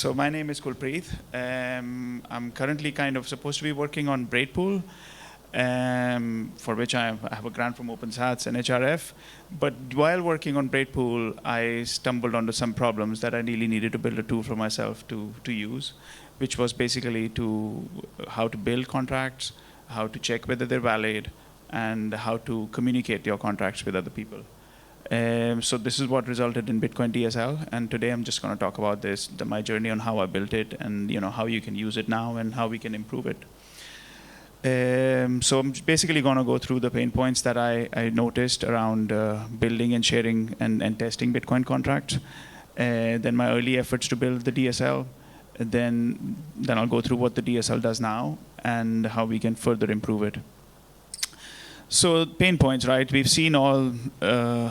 So my name is Kulpreet. I'm currently kind of supposed to be working on Braidpool, for which I have a grant from OpenSats and HRF. But while working on Braidpool, I stumbled onto some problems that I really needed to build a tool for myself to use, which was basically how to build contracts, how to check whether they're valid, and how to communicate your contracts with other people. So this is what resulted in Bitcoin DSL, and today I'm just going to talk about my journey on how I built it, and how you can use it now and how we can improve it. So I'm basically going to go through the pain points that I noticed around building and sharing and testing Bitcoin contracts. Then my early efforts to build the DSL. Then I'll go through what the DSL does now and how we can further improve it. So pain points, right? We've seen all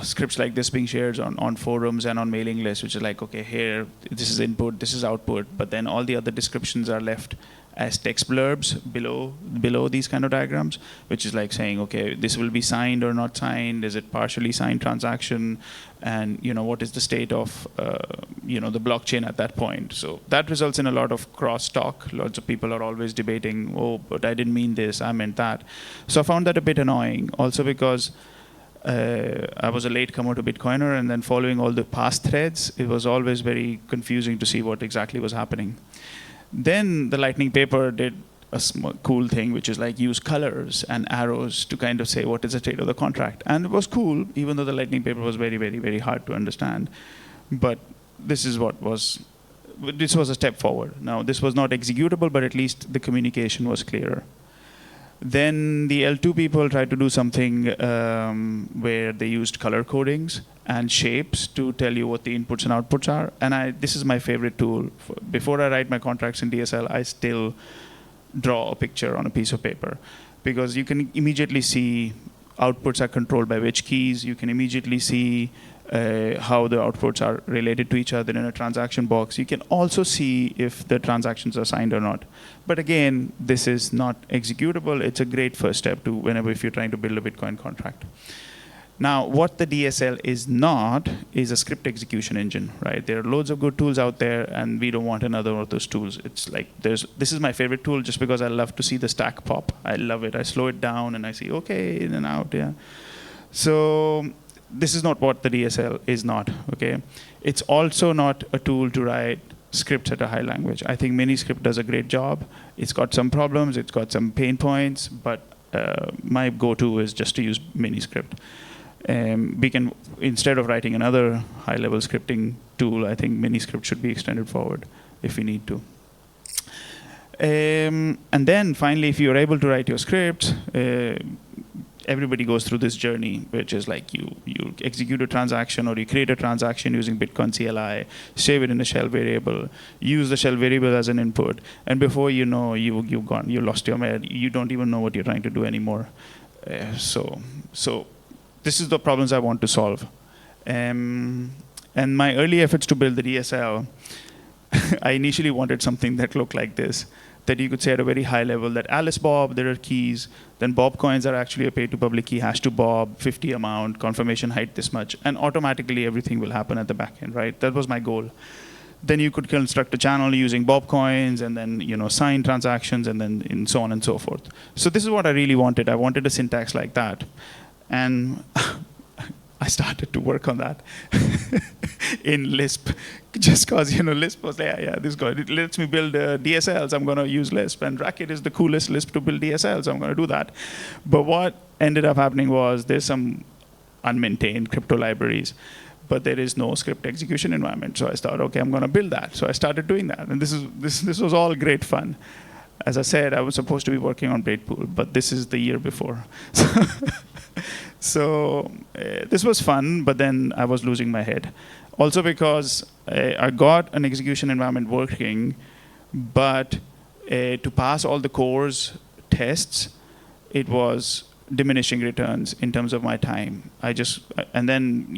scripts like this being shared on forums and on mailing lists, which is like, okay, here, this is input, this is output, but then all the other descriptions are left as text blurbs below these kind of diagrams, which is like saying, okay, this will be signed or not signed, is it partially signed transaction, and what is the state of the blockchain at that point. So that results in a lot of cross-talk. Lots of people are always debating, oh, but I didn't mean this, I meant that. So I found that a bit annoying, also because I was a latecomer to Bitcoiner, and then following all the past threads, it was always very confusing to see what exactly was happening. Then the Lightning paper did a cool thing, which is like use colors and arrows to kind of say what is the state of the contract. And it was cool, even though the Lightning paper was very, very, very hard to understand. But this was a step forward. Now, this was not executable, but at least the communication was clearer. Then the L2 people tried to do something where they used color codings and shapes to tell you what the inputs and outputs are. And this is my favorite tool. Before I write my contracts in DSL, I still draw a picture on a piece of paper, because you can immediately see outputs are controlled by which keys. You can immediately see how the outputs are related to each other in a transaction box. You can also see if the transactions are signed or not. But again, this is not executable. It's a great first step to if you're trying to build a Bitcoin contract. Now, what the DSL is not is a script execution engine, right? There are loads of good tools out there, and we don't want another of those tools. It's like this is my favorite tool just because I love to see the stack pop. I love it. I slow it down and I see, okay, in and out, yeah. So this is not what the DSL is not, okay? It's also not a tool to write scripts at a high language. I think Miniscript does a great job. It's got some problems, it's got some pain points, but my go-to is just to use Miniscript. We can, instead of writing another high-level scripting tool, I think Miniscript should be extended forward if we need to. And then finally, if you're able to write your scripts, everybody goes through this journey, which is like you execute a transaction or you create a transaction using Bitcoin CLI, save it in a shell variable, use the shell variable as an input, and before you know, you lost your mind. You don't even know what you're trying to do anymore. So this is the problems I want to solve. And my early efforts to build the DSL, I initially wanted something that looked like this, that you could say at a very high level that Alice Bob, there are keys, then Bob coins are actually a pay-to-public key, hash to Bob, 50 amount, confirmation height this much, and automatically everything will happen at the back end, right? That was my goal. Then you could construct a channel using Bob coins, and then sign transactions, and then so on and so forth. So this is what I really wanted. I wanted a syntax like that. And I started to work on that in Lisp, just because Lisp was like, yeah, this guy, it lets me build DSLs. I'm going to use Lisp, and Racket is the coolest Lisp to build DSLs. So I'm going to do that. But what ended up happening was there's some unmaintained crypto libraries, but there is no script execution environment. So I thought, okay, I'm going to build that. So I started doing that, and this was all great fun. As I said, I was supposed to be working on Braidpool, but this is the year before. So this was fun, but then I was losing my head. Also because I got an execution environment working, but to pass all the cores tests, it was diminishing returns in terms of my time. And then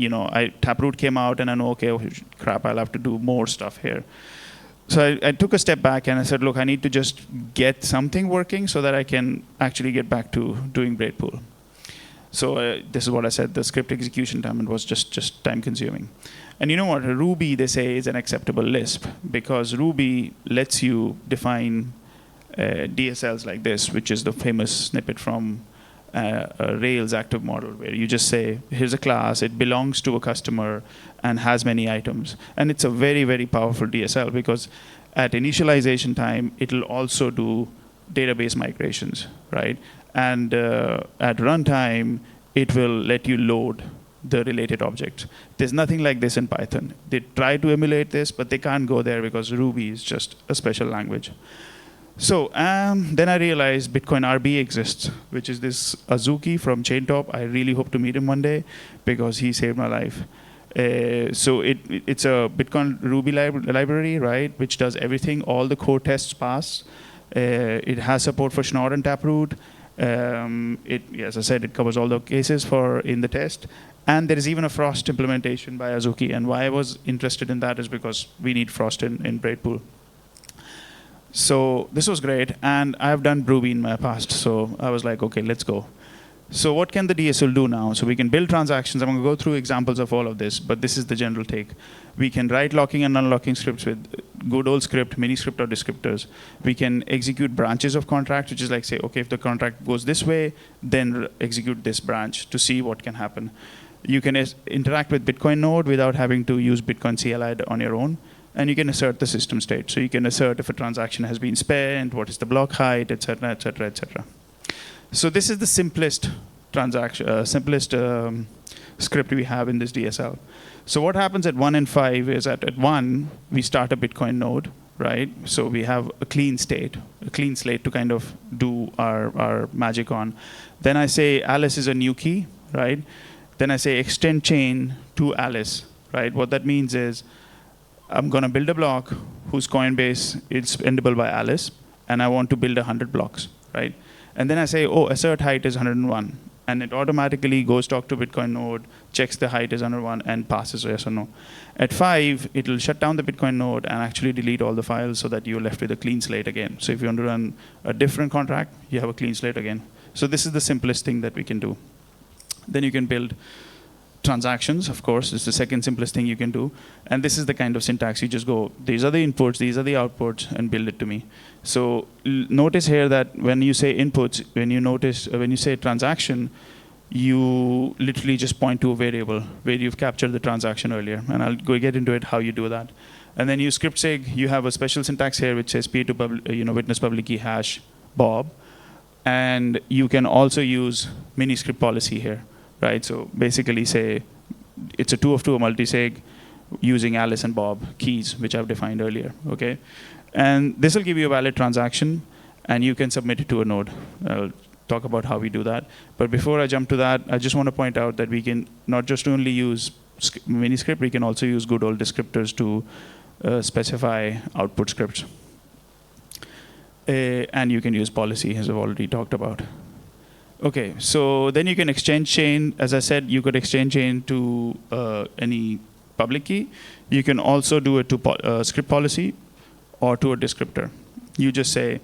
Taproot came out, and I know, okay, oh, crap, I'll have to do more stuff here. So I took a step back and I said, look, I need to just get something working so that I can actually get back to doing Braidpool. So this is what I said, the script execution time, it was just time consuming. And you know what, Ruby, they say, is an acceptable Lisp, because Ruby lets you define DSLs like this, which is the famous snippet from a Rails active model, where you just say, here's a class, it belongs to a customer and has many items. And it's a very, very powerful DSL, because at initialization time, it'll also do database migrations, right? And at runtime, it will let you load the related objects. There's nothing like this in Python. They try to emulate this, but they can't go there because Ruby is just a special language. So then I realized Bitcoin RB exists, which is this Azuki from Chaintop. I really hope to meet him one day because he saved my life. So it's a Bitcoin Ruby library, right, which does everything. All the core tests pass. It has support for Schnorr and Taproot. As I said, it covers all the cases in the test. And there is even a Frost implementation by Azuki. And why I was interested in that is because we need Frost in Braidpool. So this was great, and I've done Ruby in my past, so I was like, okay, let's go. So what can the DSL do now? So we can build transactions. I'm going to go through examples of all of this, but this is the general take. We can write locking and unlocking scripts with good old script, mini script, or descriptors. We can execute branches of contracts, which is like say, okay, if the contract goes this way, then execute this branch to see what can happen. You can interact with Bitcoin node without having to use Bitcoin CLI on your own. And you can assert the system state. So you can assert if a transaction has been spent, what is the block height, et cetera, et cetera, et cetera. So this is the simplest script we have in this DSL. So what happens at 1 and 5 is that at 1, we start a Bitcoin node, right? So we have a clean slate to kind of do our magic on. Then I say Alice is a new key, right? Then I say extend chain to Alice, right? What that means is I'm going to build a block whose Coinbase is spendable by Alice, and I want to build 100 blocks, right? And then I say, oh, assert height is 101. And it automatically goes talk to Bitcoin node, checks the height is 101, and passes yes or no. At 5, it will shut down the Bitcoin node and actually delete all the files so that you're left with a clean slate again. So if you want to run a different contract, you have a clean slate again. So this is the simplest thing that we can do. Then you can build transactions, of course, is the second simplest thing you can do. And this is the kind of syntax. You just go, these are the inputs, these are the outputs, and build it to me. So notice here that when you say inputs, when you say transaction, you literally just point to a variable where you've captured the transaction earlier. And I'll go get into it how you do that. And then you script sig, you have a special syntax here which says p to witness public key hash Bob. And you can also use mini script policy here. Right, so basically say it's a 2 of 2 multisig using Alice and Bob keys, which I've defined earlier, okay? And this will give you a valid transaction, and you can submit it to a node. I'll talk about how we do that. But before I jump to that, I just want to point out that we can not just only use mini script, we can also use good old descriptors to specify output scripts. And you can use policy, as I've already talked about. Okay, so then you can exchange chain. As I said, you could exchange chain to any public key. You can also do it to script policy or to a descriptor. You just say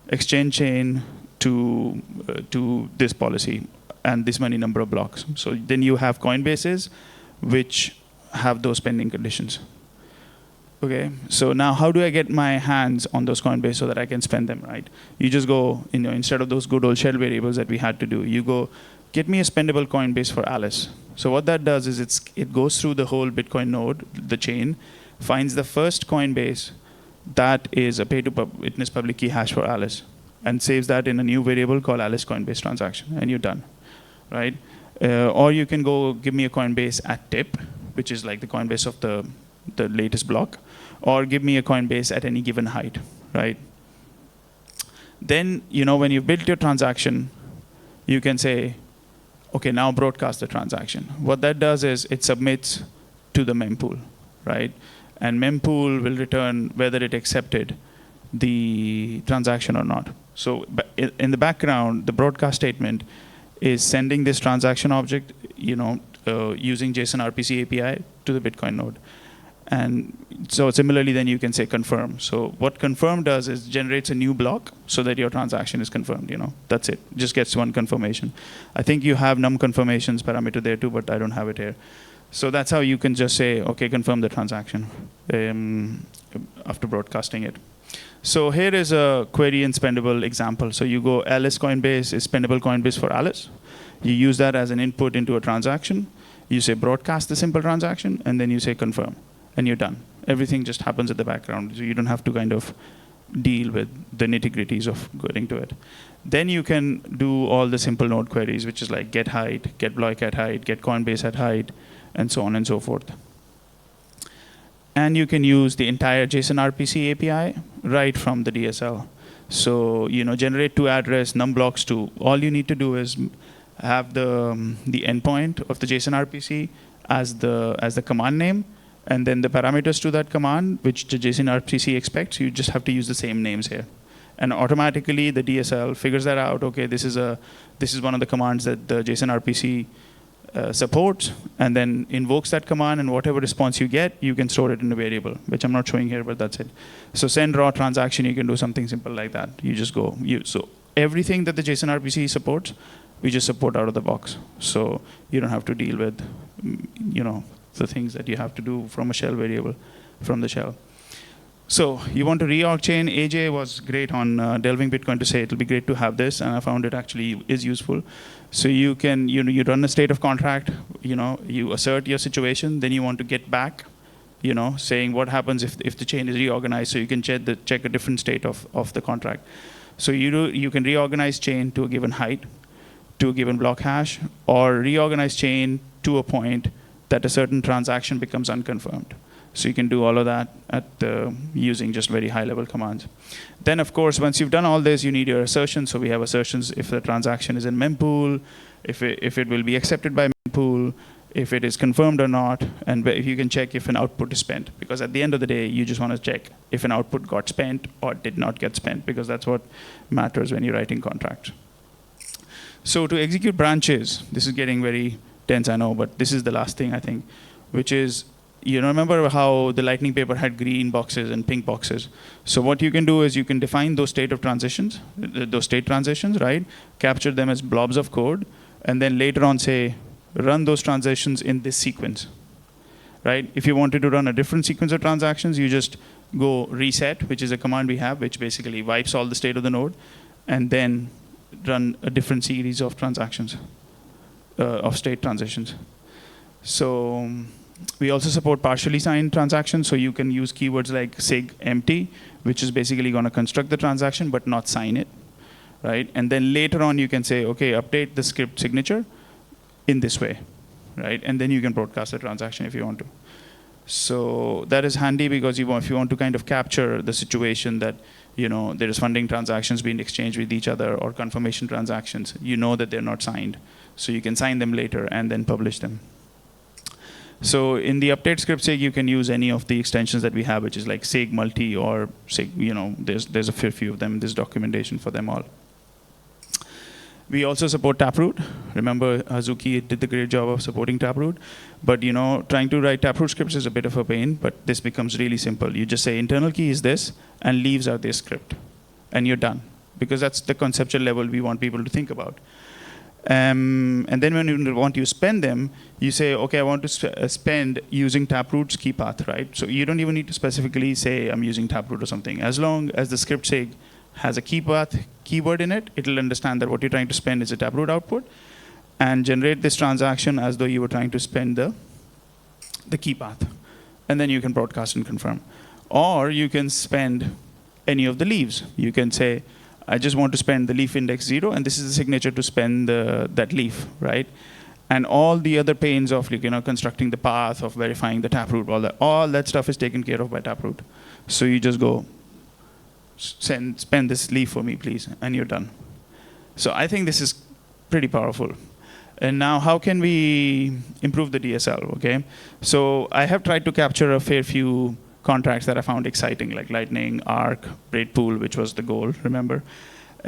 exchange chain to this policy and this many number of blocks. So then you have Coinbases which have those pending conditions. Okay, so now how do I get my hands on those Coinbase so that I can spend them, right? You just go, instead of those good old shell variables that we had to do, you go, get me a spendable Coinbase for Alice. So what that does is it goes through the whole Bitcoin node, the chain, finds the first Coinbase that is a pay-to-witness public key hash for Alice, and saves that in a new variable called Alice Coinbase transaction, and you're done, right? Or you can go give me a Coinbase at tip, which is like the Coinbase of the latest block, or give me a Coinbase at any given height, right? Then, when you've built your transaction, you can say, okay, now broadcast the transaction. What that does is it submits to the mempool, right? And mempool will return whether it accepted the transaction or not. So in the background, the broadcast statement is sending this transaction object, using JSON RPC API to the Bitcoin node. And so similarly, then you can say confirm. So what confirm does is generates a new block so that your transaction is confirmed. That's it. Just gets one confirmation. I think you have num confirmations parameter there too, but I don't have it here. So that's how you can just say, okay, confirm the transaction after broadcasting it. So here is a query and spendable example. So you go Alice Coinbase is spendable Coinbase for Alice. You use that as an input into a transaction. You say broadcast the simple transaction, and then you say confirm, and you're done. Everything just happens in the background, so you don't have to kind of deal with the nitty-gritties of getting to it. Then you can do all the simple node queries, which is like get height, get block at height, get Coinbase at height, and so on and so forth. And you can use the entire JSON RPC API right from the DSL. So generate to address, num blocks to. All you need to do is have the endpoint of the JSON RPC as the command name, and then the parameters to that command, which the JSON RPC expects. You just have to use the same names here, and automatically the DSL figures that out. Okay, this is one of the commands that the JSON RPC supports, and then invokes that command, and whatever response you get, you can store it in a variable, which I'm not showing here, but that's it. So send raw transaction, you can do something simple like that. You just go, so everything that the JSON RPC supports, we just support out of the box. So you don't have to deal with, the things that you have to do from a shell variable, from the shell. So you want to reorg chain. AJ was great on delving Bitcoin to say it'll be great to have this, and I found it actually is useful. So you can, you run a state of contract, you assert your situation, then you want to get back, saying what happens if the chain is reorganized, so you can check a different state of the contract. So you can reorganize chain to a given height, to a given block hash, or reorganize chain to a point that a certain transaction becomes unconfirmed. So you can do all of that using just very high-level commands. Then, of course, once you've done all this, you need your assertions. So we have assertions if the transaction is in mempool, if it will be accepted by mempool, if it is confirmed or not, and if you can check if an output is spent. Because at the end of the day, you just want to check if an output got spent or did not get spent, because that's what matters when you're writing contracts. So to execute branches, this is getting very tense, I know, but this is the last thing, I think, which is, remember how the Lightning paper had green boxes and pink boxes? So what you can do is you can define those state transitions, right? Capture them as blobs of code, and then later on say, run those transitions in this sequence, right? If you wanted to run a different sequence of transactions, you just go reset, which is a command we have, which basically wipes all the state of the node, and then run a different series of transactions, of state transitions. So we also support partially signed transactions, so you can use keywords like sig empty, which is basically going to construct the transaction but not sign it, right? And then later on you can say, okay, update the script signature in this way, right? And then you can broadcast the transaction if you want to. So that is handy because if you want to kind of capture the situation that there is funding transactions being exchanged with each other or confirmation transactions, that they're not signed. So you can sign them later and then publish them. So in the update script sig, you can use any of the extensions that we have, which is like sig multi or sig, there's a fair few of them. There's documentation for them all. We also support Taproot. Remember, Hazuki did the great job of supporting Taproot. But trying to write Taproot scripts is a bit of a pain, but this becomes really simple. You just say internal key is this, and leaves are this script. And you're done. Because that's the conceptual level we want people to think about. And then when you want to spend them, you say, okay, I want to spend using Taproot's key path, right? So you don't even need to specifically say I'm using Taproot or something. As long as the script sig has a key path keyword in it, it'll understand that what you're trying to spend is a Taproot output and generate this transaction as though you were trying to spend the key path. And then you can broadcast and confirm. Or you can spend any of the leaves. You can say, I just want to spend the leaf index 0, and this is the signature to spend that leaf, right? And all the other pains of constructing the path, of verifying the Taproot, all that stuff is taken care of by Taproot. So you just go, spend this leaf for me, please, and you're done. So I think this is pretty powerful. And now how can we improve the DSL, okay? So I have tried to capture a fair few contracts that I found exciting, like Lightning, Arc, Braidpool, which was the goal, remember?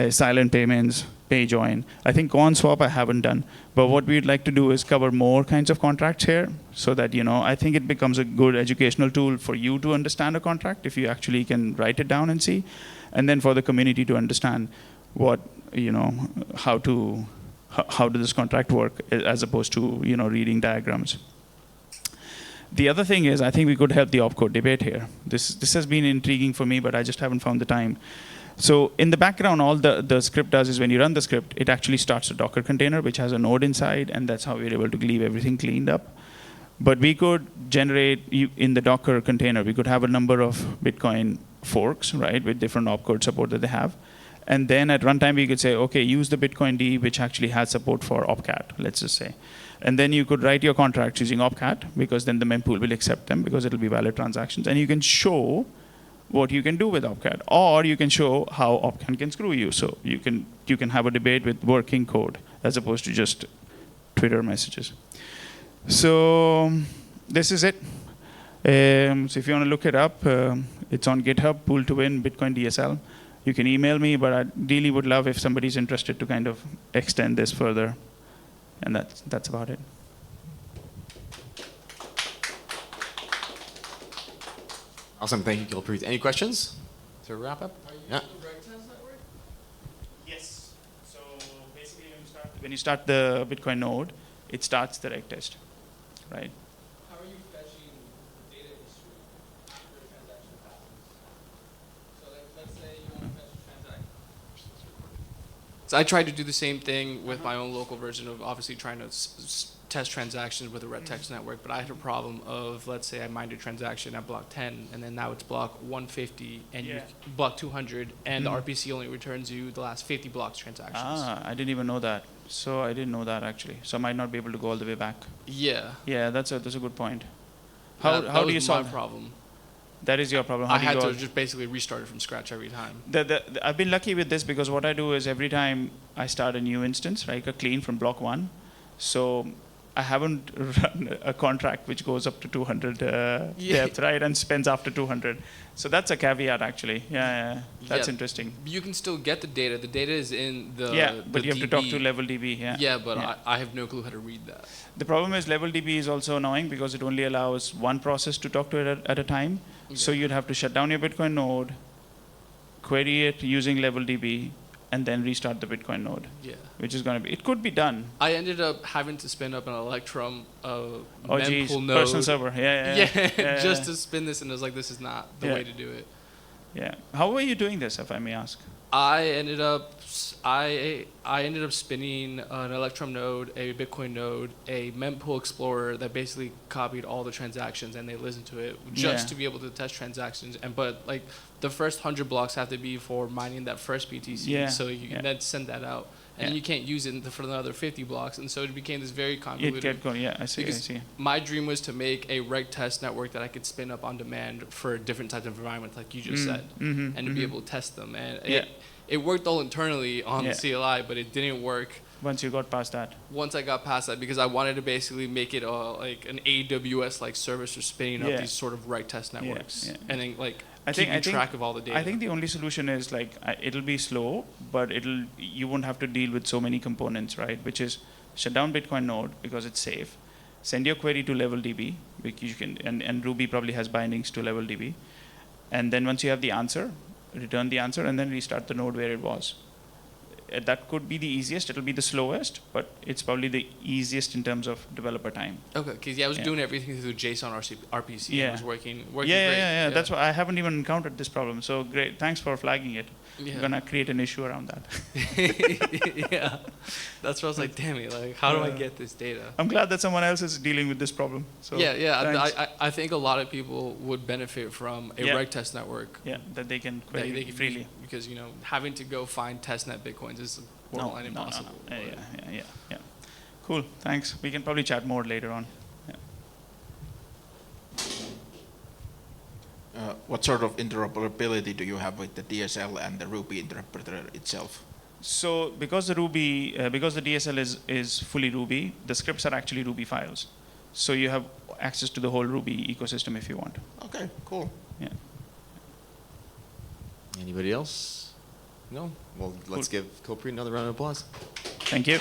silent payments, pay join. I think coin swap I haven't done, but what we'd like to do is cover more kinds of contracts here, so that I think it becomes a good educational tool for you to understand a contract if you actually can write it down and see, and then for the community to understand what how does this contract work, as opposed to reading diagrams. The other thing is, I think we could help the opcode debate here. This has been intriguing for me, but I just haven't found the time. So in the background, all the script does is when you run the script, it actually starts a Docker container, which has a node inside, and that's how we're able to leave everything cleaned up. But we could generate, in the Docker container, we could have a number of Bitcoin forks, right, with different opcode support that they have. And then at runtime, we could say, OK, use the Bitcoin D, which actually has support for opcat, let's just say. And then you could write your contracts using opcat, because then the mempool will accept them, because it'll be valid transactions. And you can show what you can do with opcat, or you can show how opcat can screw you. So you can have a debate with working code, as opposed to just Twitter messages. So this is it. So if you want to look it up, it's on GitHub, Pool to Win, Bitcoin DSL. You can email me, but I really would love if somebody's interested to kind of extend this further. And that's about it. Awesome, thank you, Kulpreet. Any questions to wrap up? Are you using the reg test network? Yes. So basically, when you start the Bitcoin node, it starts the reg test, right? How are you fetching data history after a transaction passes? So let's say you want to fetch a transaction. So I tried to do the same thing with my own local version of obviously trying to test transactions with a red text network, but I had a problem of, let's say I mined a transaction at block 10, and then now it's block 150, and you block 200, and the RPC only returns you the last 50 blocks transactions. I didn't even know that. So I didn't know that, actually. So I might not be able to go all the way back. Yeah. Yeah, that's a good point. How do you solve my problem? That is your problem. I had to just basically restart it from scratch every time. I've been lucky with this, because what I do is every time I start a new instance, right, a clean from block 1. So I haven't run a contract which goes up to 200 depth, right, and spends after 200. So that's a caveat, actually. Yeah. That's interesting. You can still get the data. The data is in the but the you have to talk to level DB. Yeah, but I have no clue how to read that. The problem is level DB is also annoying, because it only allows one process to talk to it at a time. Okay. So you'd have to shut down your Bitcoin node, query it using level DB, and then restart the Bitcoin node. Yeah. Which is going to be, it could be done. I ended up having to spin up an Electrum mempool node. Personal server. Yeah. Just to spin this, and I was like, this is not the way to do it. Yeah. How were you doing this, if I may ask? I ended up spinning an Electrum node, a Bitcoin node, a mempool explorer that basically copied all the transactions, and they listened to it just to be able to test transactions. But like the first 100 blocks have to be for mining that first BTC, so you can then send that out, and you can't use it for another 50 blocks, and so it became this very convoluted. I see. My dream was to make a reg test network that I could spin up on demand for different types of environments, like you just said, and to be able to test them. And it worked all internally on the CLI, but it didn't work once you got past that. Once I got past that, because I wanted to basically make it like an AWS-like service for spinning up these sort of reg test networks, and then like keeping track of all the data. I think the only solution is like it'll be slow, but you won't have to deal with so many components, right? Which is shut down Bitcoin node because it's safe. Send your query to level DB, which you can, and Ruby probably has bindings to level DB. And then once you have the answer, return the answer, and then restart the node where it was. That could be the easiest. It'll be the slowest, but it's probably the easiest in terms of developer time. Okay, because I was doing everything through JSON RPC. Yeah. It was working great. Yeah. That's why I haven't even encountered this problem. So great. Thanks for flagging it. I'm gonna create an issue around that. Yeah, that's why I was like, damn it, like, how do I get this data? I'm glad that someone else is dealing with this problem. So I think a lot of people would benefit from a reg test network. Yeah, that they can query freely. Because having to go find testnet bitcoins is borderline impossible. No. Yeah. Cool. Thanks. We can probably chat more later on. What sort of interoperability do you have with the DSL and the Ruby interpreter itself? So because the DSL is fully Ruby, the scripts are actually Ruby files. So you have access to the whole Ruby ecosystem if you want. Okay, cool. Yeah. Anybody else? No? Well, let's give Kulpreet another round of applause. Thank you.